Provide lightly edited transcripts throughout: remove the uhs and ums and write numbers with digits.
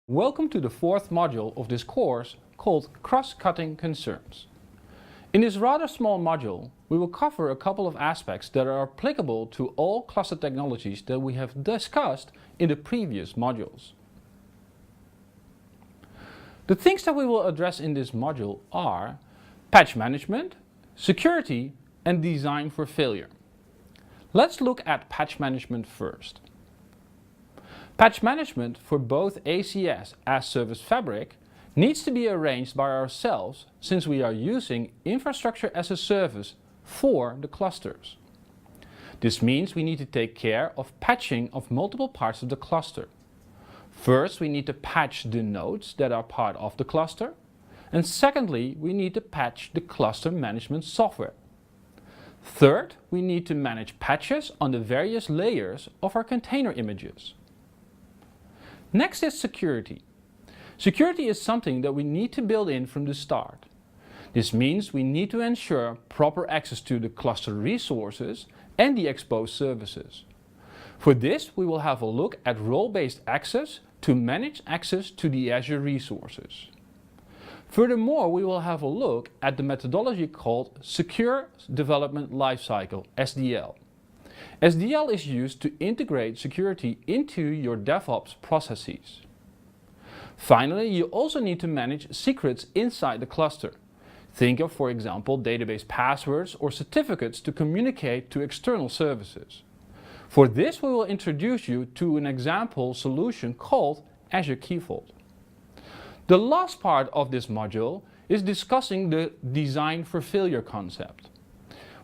Welcome to the fourth module of this course called Cross-Cutting Concerns. In this rather small module, we will cover a couple of aspects that are applicable to all cluster technologies that we have discussed in the previous modules. The things that we will address in this module are patch management, security, and design for failure. Let's look at patch management first. Patch management for both ACS as Service Fabric needs to be arranged by ourselves since we are using infrastructure as a service for the clusters. This means we need to take care of patching of multiple parts of the cluster. First, we need to patch the nodes that are part of the cluster, and secondly, we need to patch the cluster management software. Third, we need to manage patches on the various layers of our container images. Next is security. Security is something that we need to build in from the start. This means we need to ensure proper access to the cluster resources and the exposed services. For this, we will have a look at role-based access to manage access to the Azure resources. Furthermore, we will have a look at the methodology called Secure Development Lifecycle, SDL. SDL is used to integrate security into your DevOps processes. Finally, you also need to manage secrets inside the cluster. Think of, for example, database passwords or certificates to communicate to external services. For this, we will introduce you to an example solution called Azure Key Vault. The last part of this module is discussing the design for failure concept.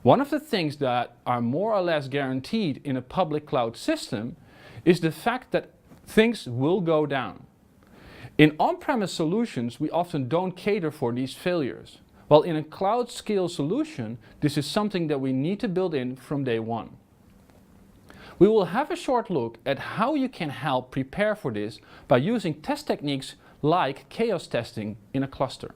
One of the things that are more or less guaranteed in a public cloud system is the fact that things will go down. In on-premise solutions, we often don't cater for these failures, while in a cloud scale solution, this is something that we need to build in from day one. We will have a short look at how you can help prepare for this by using test techniques like chaos testing in a cluster.